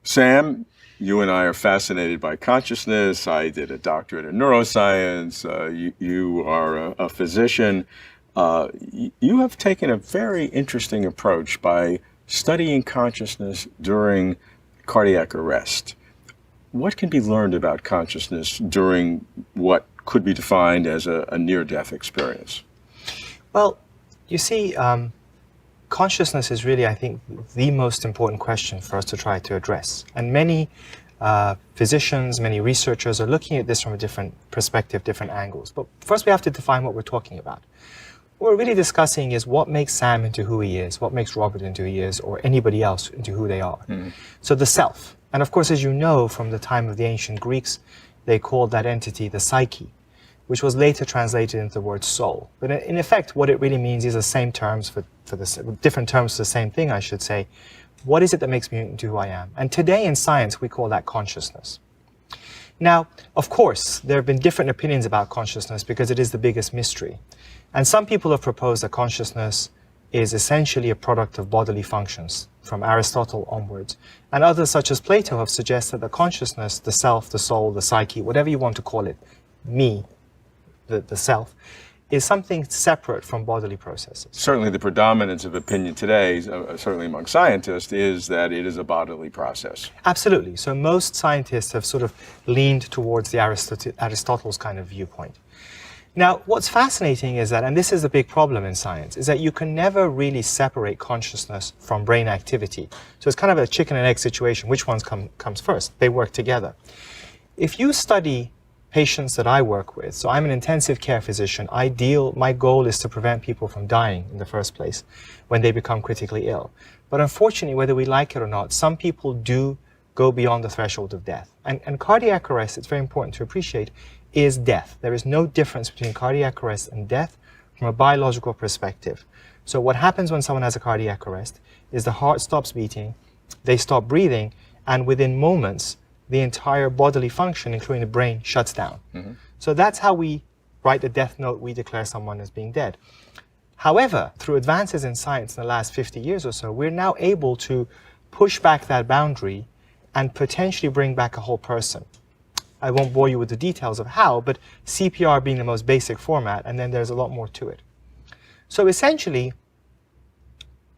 Sam, you and I are fascinated by consciousness. I did a doctorate in neuroscience. You are a physician. You have taken a very interesting approach by studying consciousness during cardiac arrest. What can be learned about consciousness during what could be defined as a near-death experience? Well, you see, consciousness is really, I think, the most important question for us to try to address. And many physicians, many researchers are looking at this from a different perspective, different angles. But first we have to define what we're talking about. What we're really discussing is what makes Sam into who he is, what makes Robert into who he is, or anybody else into who they are. So the self. And of course, as you know, from the time of the ancient Greeks, they called that entity the psyche, which was later translated into the word soul. But in effect, what it really means is the same terms for this, different terms for the same thing, I should say. What is it that makes me into who I am? And today in science, we call that consciousness. Now, of course, there have been different opinions about consciousness because it is the biggest mystery. And some people have proposed that consciousness is essentially a product of bodily functions, from Aristotle onwards. And others, such as Plato, have suggested that consciousness, the self, the soul, the psyche, whatever you want to call it, me, the self, is something separate from bodily processes. Certainly the predominance of opinion today, certainly among scientists, is that it is a bodily process. Absolutely. So most scientists have sort of leaned towards the Aristotle's kind of viewpoint. Now, what's fascinating is that, and this is a big problem in science, is that you can never really separate consciousness from brain activity. So it's kind of a chicken and egg situation. Which one comes first? They work together. If you study patients that I work with, so I'm an intensive care physician, my goal is to prevent people from dying in the first place when they become critically ill. But unfortunately, whether we like it or not, some people do go beyond the threshold of death. And cardiac arrest, it's very important to appreciate, is death. There is no difference between cardiac arrest and death from a biological perspective. So what happens when someone has a cardiac arrest is the heart stops beating, they stop breathing, and within moments, the entire bodily function, including the brain, shuts down. So that's how we write the death note, we declare someone as being dead. However, through advances in science in the last 50 years or so, we're now able to push back that boundary and potentially bring back a whole person. I won't bore you with the details of how, but CPR being the most basic format, and then there's a lot more to it. So essentially,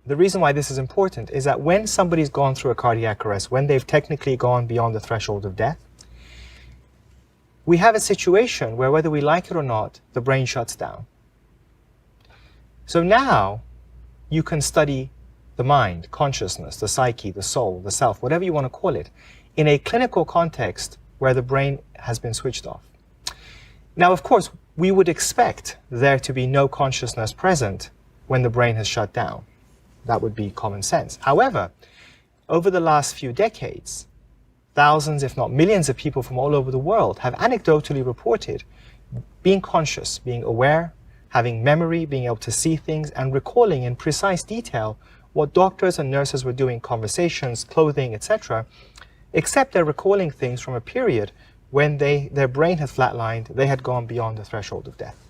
the reason why this is important is that when somebody's gone through a cardiac arrest, when they've technically gone beyond the threshold of death, we have a situation where, whether we like it or not, the brain shuts down. So now you can study the mind, consciousness, the psyche, the soul, the self, whatever you want to call it, in a clinical context where the brain has been switched off. Now, of course, we would expect there to be no consciousness present when the brain has shut down. That would be common sense. However, over the last few decades, thousands, if not millions of people from all over the world have anecdotally reported being conscious, being aware, having memory, being able to see things, and recalling in precise detail what doctors and nurses were doing, conversations, clothing, etc., except they're recalling things from a period when their brain had flatlined, they had gone beyond the threshold of death.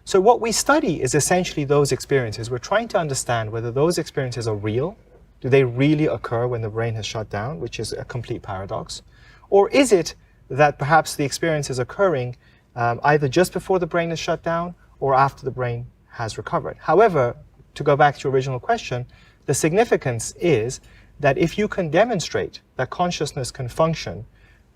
So what we study is essentially those experiences. We're trying to understand whether those experiences are real. Do they really occur when the brain has shut down, which is a complete paradox? Or is it that perhaps the experience is occurring either just before the brain is shut down or after the brain has recovered? However, to go back to your original question, the significance is that if you can demonstrate that consciousness can function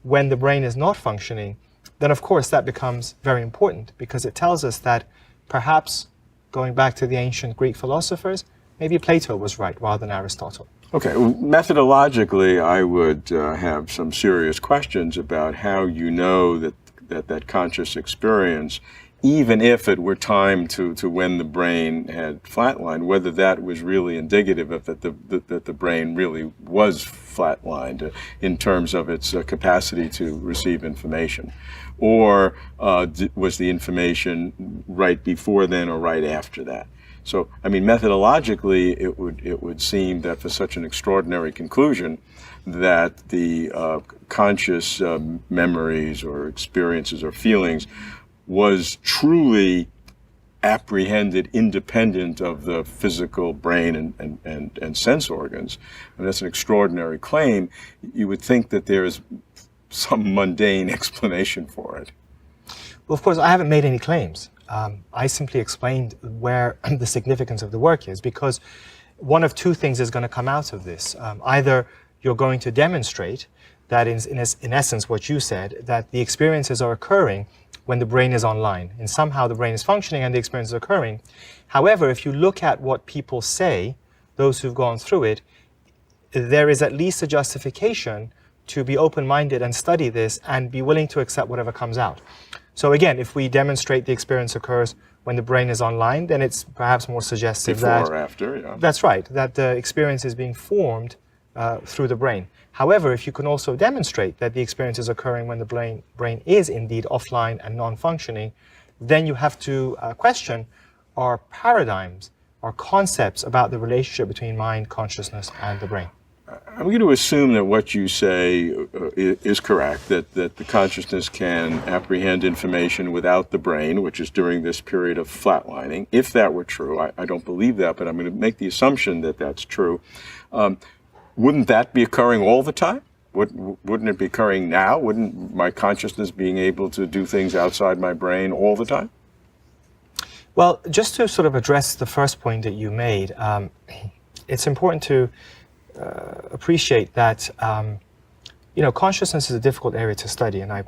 when the brain is not functioning, then of course that becomes very important, because it tells us that perhaps, going back to the ancient Greek philosophers, maybe Plato was right rather than Aristotle. Okay, well, methodologically, I would have some serious questions about how you know that conscious experience, even if it were timed to when the brain had flatlined, whether that was really indicative of that the brain really was flatlined in terms of its capacity to receive information, or was the information right before then or right after that? So, I mean, methodologically, it would seem that for such an extraordinary conclusion, that the conscious memories or experiences or feelings was truly apprehended independent of the physical brain and sense organs. And that's an extraordinary claim. You would think that there is some mundane explanation for it. Well, of course, I haven't made any claims. I simply explained where the significance of the work is, because one of two things is going to come out of this. Either you're going to demonstrate that in essence what you said, that the experiences are occurring when the brain is online, and somehow the brain is functioning and the experience is occurring. However, if you look at what people say, those who've gone through it, there is at least a justification to be open-minded and study this and be willing to accept whatever comes out. So again, if we demonstrate the experience occurs when the brain is online, then it's perhaps more suggestive that... Before or after, yeah. That's right, that the experience is being formed through the brain. However, if you can also demonstrate that the experience is occurring when the brain is indeed offline and non-functioning, then you have to question our paradigms, our concepts about the relationship between mind, consciousness, and the brain. I'm going to assume that what you say is correct, that the consciousness can apprehend information without the brain, which is during this period of flatlining. If that were true, I don't believe that, but I'm going to make the assumption that that's true. Wouldn't that be occurring all the time? Wouldn't it be occurring now? Wouldn't my consciousness being able to do things outside my brain all the time? Well, just to sort of address the first point that you made, it's important to appreciate that consciousness is a difficult area to study, and I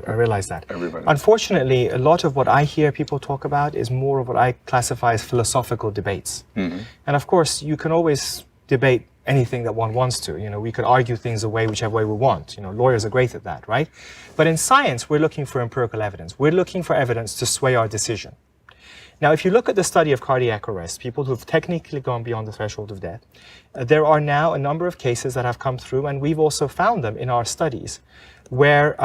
realize that. Everybody. Unfortunately, a lot of what I hear people talk about is more of what I classify as philosophical debates. Mm-hmm. And of course, you can always debate anything that one wants to. We could argue things away whichever way we want. Lawyers are great at that, right? But in science, we're looking for empirical evidence. We're looking for evidence to sway our decision. Now, if you look at the study of cardiac arrest, people who've technically gone beyond the threshold of death, there are now a number of cases that have come through, and we've also found them in our studies, where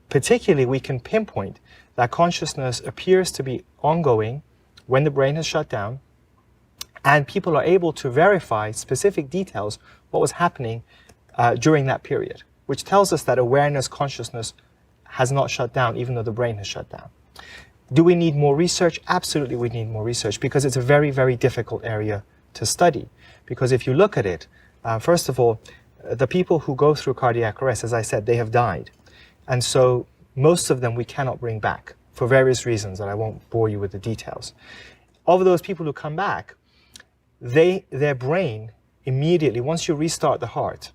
particularly we can pinpoint that consciousness appears to be ongoing when the brain has shut down, and people are able to verify specific details what was happening during that period, which tells us that awareness, consciousness has not shut down, even though the brain has shut down. Do we need more research? Absolutely, we need more research, because it's a very, very difficult area to study. Because if you look at it, first of all, the people who go through cardiac arrest, as I said, they have died. And so most of them we cannot bring back for various reasons, and I won't bore you with the details. Of those people who come back, their brain immediately, once you restart the heart,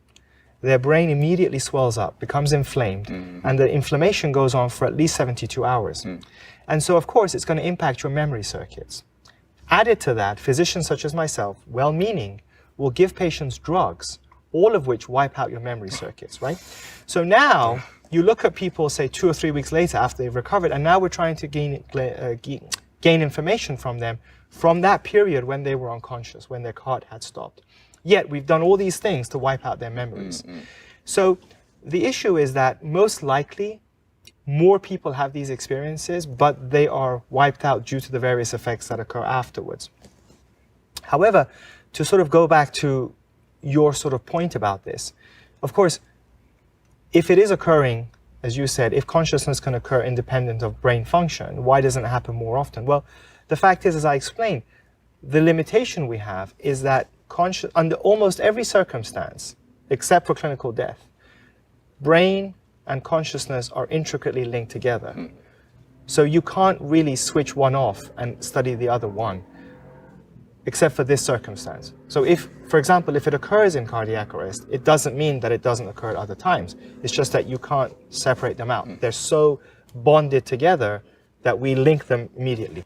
their brain immediately swells up, becomes inflamed, and the inflammation goes on for at least 72 hours. And so, of course, it's going to impact your memory circuits. Added to that, physicians such as myself, well-meaning, will give patients drugs, all of which wipe out your memory circuits, right? So now, you look at people, say, 2 or 3 weeks later after they've recovered, and now we're trying to gain information from them from that period when they were unconscious, when their heart had stopped. Yet, we've done all these things to wipe out their memories. So, the issue is that most likely, more people have these experiences, but they are wiped out due to the various effects that occur afterwards. However, to sort of go back to your sort of point about this, of course, if it is occurring, as you said, if consciousness can occur independent of brain function, why doesn't it happen more often? Well, the fact is, as I explained, the limitation we have is that under almost every circumstance, except for clinical death, brain and consciousness are intricately linked together. So you can't really switch one off and study the other one, except for this circumstance. So if, for example, if it occurs in cardiac arrest, it doesn't mean that it doesn't occur at other times. It's just that you can't separate them out. They're so bonded together that we link them immediately.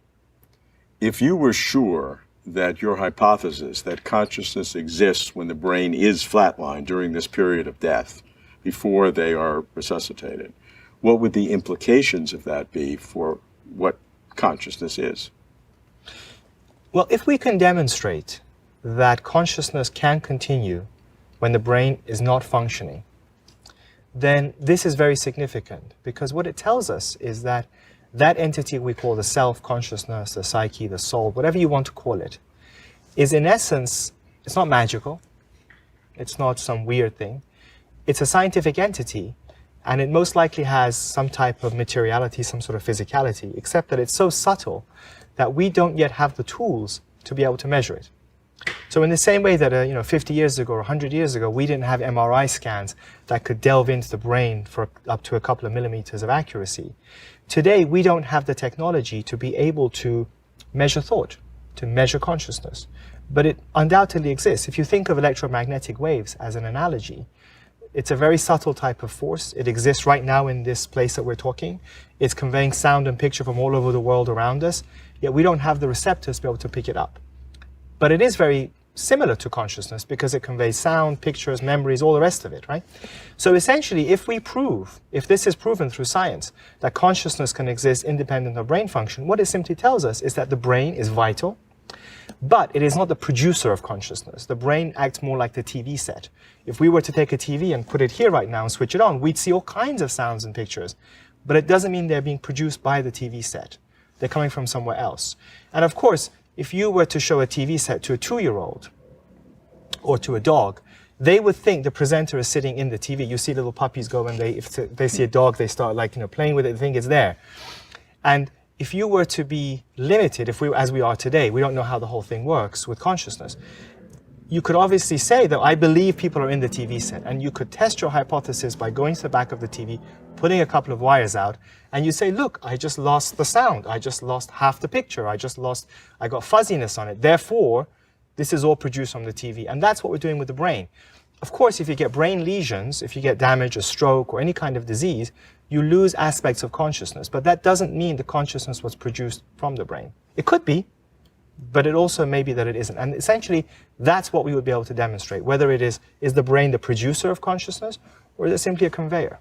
If you were sure that your hypothesis that consciousness exists when the brain is flatlined during this period of death, before they are resuscitated, what would the implications of that be for what consciousness is? Well, if we can demonstrate that consciousness can continue when the brain is not functioning, then this is very significant, because what it tells us is that that entity we call the self, consciousness, the psyche, the soul, whatever you want to call it, is in essence, it's not magical, it's not some weird thing, it's a scientific entity, and it most likely has some type of materiality, some sort of physicality, except that it's so subtle that we don't yet have the tools to be able to measure it. So in the same way that 50 years ago or 100 years ago, we didn't have MRI scans that could delve into the brain for up to a couple of millimeters of accuracy, today we don't have the technology to be able to measure thought, to measure consciousness. But it undoubtedly exists. If you think of electromagnetic waves as an analogy, it's a very subtle type of force. It exists right now in this place that we're talking. It's conveying sound and picture from all over the world around us, yet we don't have the receptors to be able to pick it up. But it is very similar to consciousness because it conveys sound, pictures, memories, all the rest of it, right? So essentially, if this is proven through science, that consciousness can exist independent of brain function, what it simply tells us is that the brain is vital, but it is not the producer of consciousness. The brain acts more like the TV set. If we were to take a TV and put it here right now and switch it on, we'd see all kinds of sounds and pictures, but it doesn't mean they're being produced by the TV set. They're coming from somewhere else. And of course, if you were to show a TV set to a 2-year-old or to a dog, they would think the presenter is sitting in the TV. You see little puppies go and if they see a dog, they start playing with it, they think it's there. And if you were to be limited, as we are today, we don't know how the whole thing works with consciousness. You could obviously say that I believe people are in the TV set, and you could test your hypothesis by going to the back of the TV, putting a couple of wires out, and you say, look, I just lost the sound. I just lost half the picture. I got fuzziness on it. Therefore, this is all produced from the TV. And that's what we're doing with the brain. Of course, if you get brain lesions, if you get damage, a stroke, or any kind of disease, you lose aspects of consciousness. But that doesn't mean the consciousness was produced from the brain. It could be, but it also may be that it isn't. And essentially, that's what we would be able to demonstrate, whether it is the brain the producer of consciousness, or is it simply a conveyor?